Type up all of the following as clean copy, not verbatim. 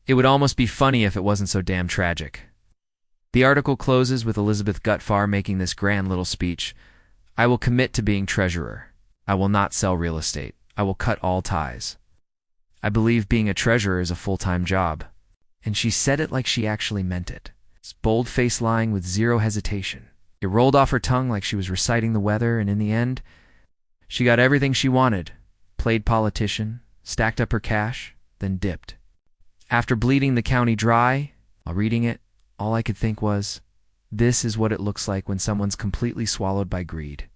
It would almost be funny if it wasn't so damn tragic. The article closes with Elizabeth Gutfar making this grand little speech. "I will commit to being treasurer. I will not sell real estate. I will cut all ties. I believe being a treasurer is a full-time job." And she said it like she actually meant it. It's bold-faced lying with zero hesitation. It rolled off her tongue like she was reciting the weather, and in the end, she got everything she wanted, played politician, stacked up her cash, then dipped. After bleeding the county dry, while reading it, all I could think was, this is what it looks like when someone's completely swallowed by greed.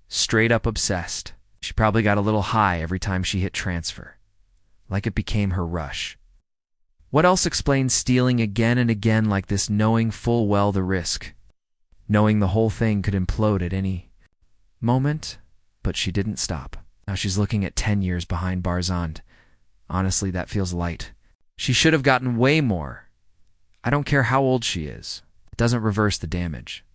Straight up obsessed. She probably got a little high every time she hit transfer. Like it became her rush. What else explains stealing again and again like this, knowing full well the risk? Knowing the whole thing could implode at any moment? But she didn't stop. Now she's looking at 10 years behind bars on. Honestly, that feels light. She should have gotten way more. I don't care how old she is. It doesn't reverse the damage.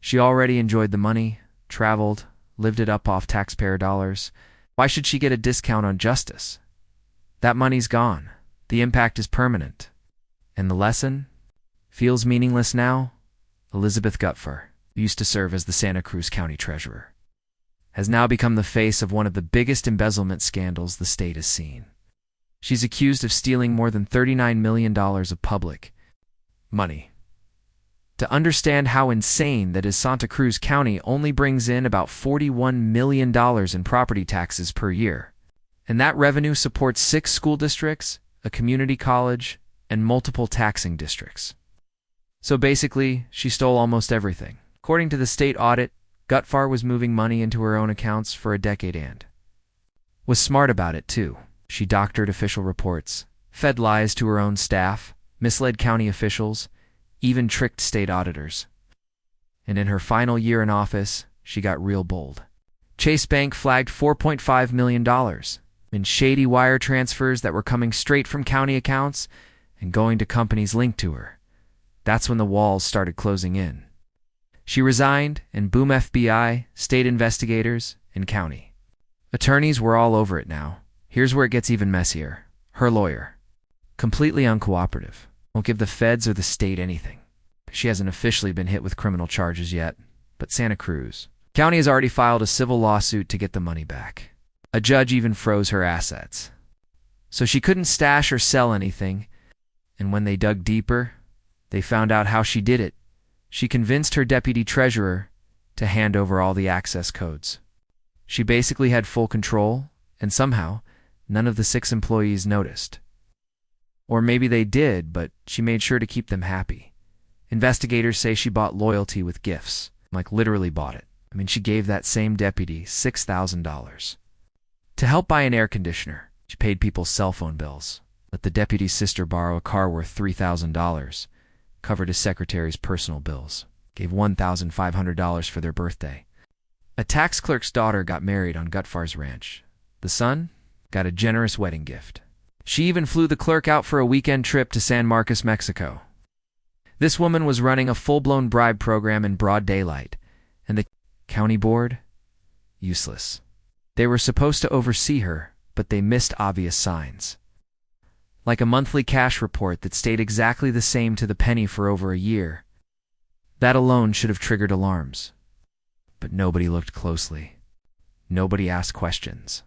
She already enjoyed the money, traveled, lived it up off taxpayer dollars. Why should she get a discount on justice? That money's gone. The impact is permanent. And the lesson? Feels meaningless now? Elizabeth Gutfar, who used to serve as the Santa Cruz County Treasurer, has now become the face of one of the biggest embezzlement scandals the state has seen. She's accused of stealing more than $39 million of public money. To understand how insane that is, Santa Cruz County only brings in about $41 million in property taxes per year. And that revenue supports 6 school districts, a community college, and multiple taxing districts. So basically, she stole almost everything. According to the state audit, Gutfar was moving money into her own accounts for a decade and was smart about it too. She doctored official reports, fed lies to her own staff, misled county officials, even tricked state auditors. And in her final year in office, she got real bold. Chase Bank flagged $4.5 million in shady wire transfers that were coming straight from county accounts and going to companies linked to her. That's when the walls started closing in. She resigned, and boom, FBI, state investigators, and county attorneys were all over it now. Here's where it gets even messier. Her lawyer, completely uncooperative, won't give the feds or the state anything. She hasn't officially been hit with criminal charges yet, but Santa Cruz County has already filed a civil lawsuit to get the money back. A judge even froze her assets. So she couldn't stash or sell anything, and when they dug deeper, they found out how she did it. She convinced her deputy treasurer to hand over all the access codes. She basically had full control, and somehow, none of the 6 employees noticed. Or maybe they did, but she made sure to keep them happy. Investigators say she bought loyalty with gifts, like literally bought it. I mean, she gave that same deputy $6,000 to help buy an air conditioner. She paid people's cell phone bills, let the deputy's sister borrow a car worth $3,000, covered his secretary's personal bills, gave $1,500 for their birthday. A tax clerk's daughter got married on Gutfar's ranch. The son got a generous wedding gift. She even flew the clerk out for a weekend trip to San Marcos, Mexico. This woman was running a full-blown bribe program in broad daylight, and the county board? Useless. They were supposed to oversee her, but they missed obvious signs. Like a monthly cash report that stayed exactly the same to the penny for over a year. That alone should have triggered alarms. But nobody looked closely. Nobody asked questions.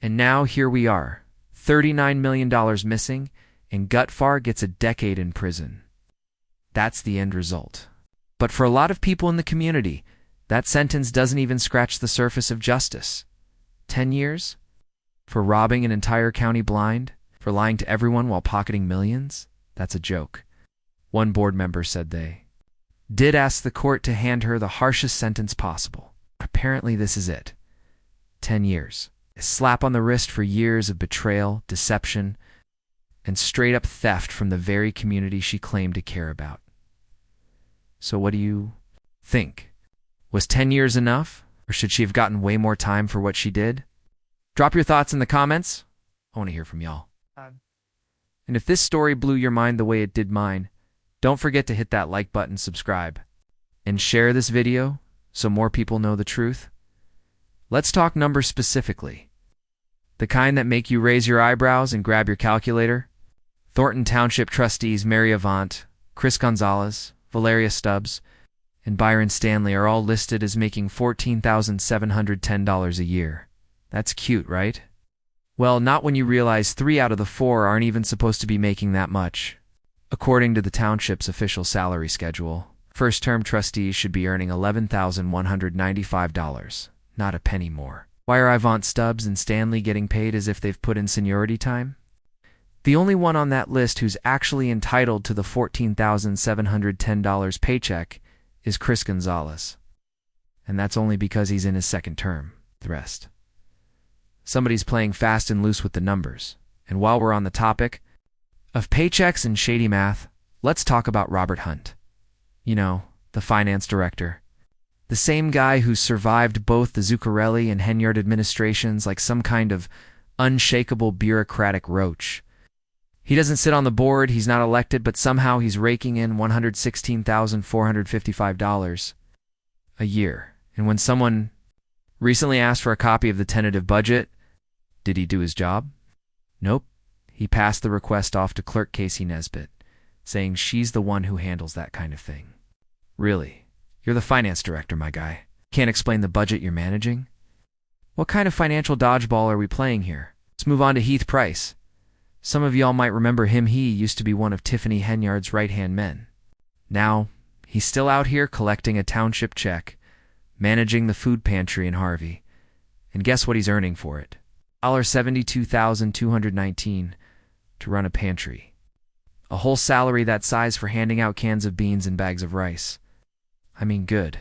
And now here we are, $39 million missing, and Gutfar gets a decade in prison. That's the end result. But for a lot of people in the community, that sentence doesn't even scratch the surface of justice. 10 years? For robbing an entire county blind? For lying to everyone while pocketing millions? That's a joke. One board member said they did ask the court to hand her the harshest sentence possible. Apparently this is it. 10 years. A slap on the wrist for years of betrayal, deception, and straight-up theft from the very community she claimed to care about. So what do you think? Was 10 years enough, or should she have gotten way more time for what she did? Drop your thoughts in the comments. I want to hear from y'all. And if this story blew your mind the way it did mine, don't forget to hit that like button, subscribe, and share this video so more people know the truth. Let's talk numbers specifically. The kind that make you raise your eyebrows and grab your calculator. Thornton Township trustees Mary Avant, Chris Gonzalez, Valeria Stubbs, and Byron Stanley are all listed as making $14,710 a year. That's cute, right? Well, not when you realize 3 out of the 4 aren't even supposed to be making that much. According to the township's official salary schedule, first-term trustees should be earning $11,195, not a penny more. Why are Avant, Stubbs, and Stanley getting paid as if they've put in seniority time? The only one on that list who's actually entitled to the $14,710 paycheck is Chris Gonzalez. And that's only because he's in his second term. The rest. Somebody's playing fast and loose with the numbers. And while we're on the topic of paychecks and shady math, let's talk about Robert Hunt. You know, the finance director. The same guy who survived both the Zuccarelli and Henyard administrations like some kind of unshakable bureaucratic roach. He doesn't sit on the board, he's not elected, but somehow he's raking in $116,455 a year. And when someone recently asked for a copy of the tentative budget, did he do his job? Nope. He passed the request off to Clerk Casey Nesbitt, saying she's the one who handles that kind of thing. Really? You're the finance director, my guy. Can't explain the budget you're managing? What kind of financial dodgeball are we playing here? Let's move on to Heath Price. Some of y'all might remember him. He used to be one of Tiffany Henyard's right-hand men. Now, he's still out here collecting a township check, managing the food pantry in Harvey. And guess what he's earning for it? $72,219 to run a pantry. A whole salary that size for handing out cans of beans and bags of rice. I mean, good.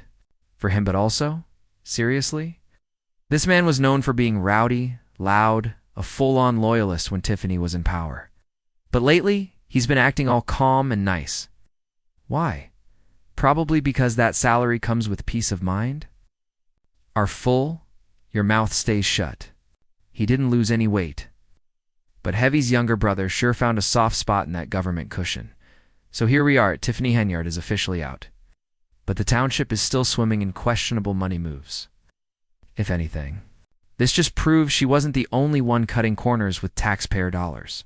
For him, but also? Seriously? This man was known for being rowdy, loud, a full-on loyalist when Tiffany was in power. But lately, he's been acting all calm and nice. Why? Probably because that salary comes with peace of mind? Are full, your mouth stays shut. He didn't lose any weight. But Heavy's younger brother sure found a soft spot in that government cushion. So here we are, Tiffany Henyard is officially out. But the township is still swimming in questionable money moves. If anything. This just proves she wasn't the only one cutting corners with taxpayer dollars.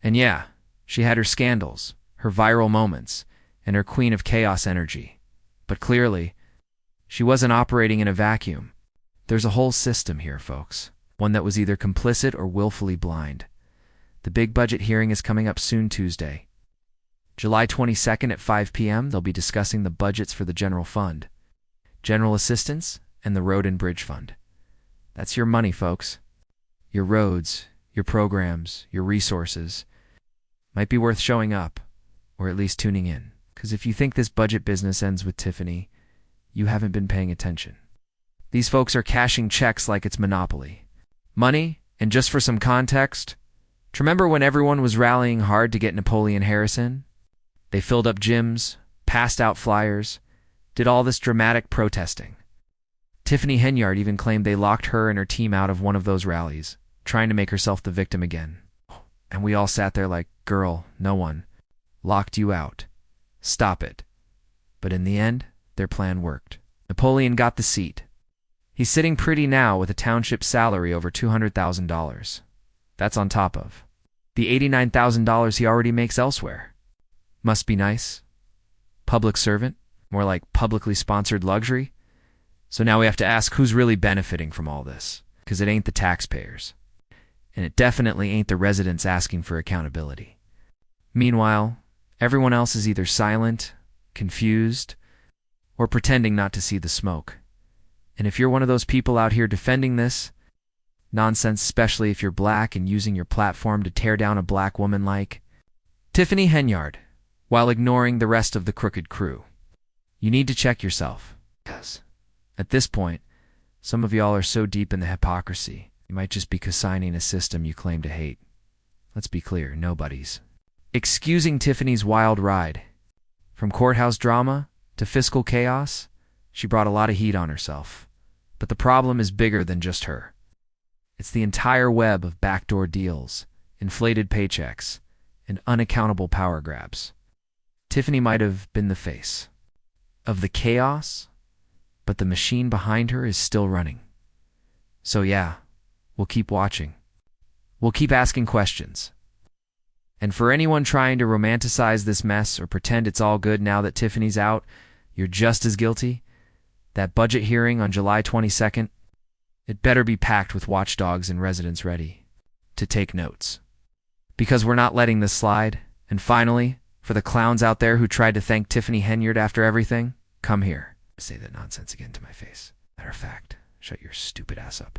And yeah, she had her scandals, her viral moments, and her queen of chaos energy. But clearly, she wasn't operating in a vacuum. There's a whole system here, folks. One that was either complicit or willfully blind. The big budget hearing is coming up soon Tuesday. July 22nd at 5 p.m., they'll be discussing the budgets for the general fund, general assistance, and the road and bridge fund. That's your money, folks. Your roads, your programs, your resources. Might be worth showing up, or at least tuning in. Because if you think this budget business ends with Tiffany, you haven't been paying attention. These folks are cashing checks like it's Monopoly. Money, and just for some context, remember when everyone was rallying hard to get Napoleon Harris in? They filled up gyms, passed out flyers, did all this dramatic protesting. Tiffany Henyard even claimed they locked her and her team out of one of those rallies, trying to make herself the victim again. And we all sat there like, girl, no one locked you out. Stop it. But in the end, their plan worked. Napoleon got the seat. He's sitting pretty now with a township salary over $200,000. That's on top of the $89,000 he already makes elsewhere. Must be nice. Public servant, more like publicly sponsored luxury. So now we have to ask who's really benefiting from all this, because it ain't the taxpayers. And it definitely ain't the residents asking for accountability. Meanwhile, everyone else is either silent, confused, or pretending not to see the smoke. And if you're one of those people out here defending this nonsense, especially if you're black and using your platform to tear down a black woman like Tiffany Henyard, while ignoring the rest of the crooked crew, you need to check yourself. Because at this point, some of y'all are so deep in the hypocrisy, you might just be co-signing a system you claim to hate. Let's be clear, nobody's excusing Tiffany's wild ride. From courthouse drama to fiscal chaos, she brought a lot of heat on herself. But the problem is bigger than just her. It's the entire web of backdoor deals, inflated paychecks, and unaccountable power grabs. Tiffany might have been the face of the chaos, but the machine behind her is still running. So yeah, we'll keep watching. We'll keep asking questions. And for anyone trying to romanticize this mess or pretend it's all good now that Tiffany's out, you're just as guilty. That budget hearing on July 22nd, it better be packed with watchdogs and residents ready to take notes. Because we're not letting this slide. And finally, for the clowns out there who tried to thank Tiffany Henyard after everything, come here. Say that nonsense again to my face. Matter of fact, shut your stupid ass up.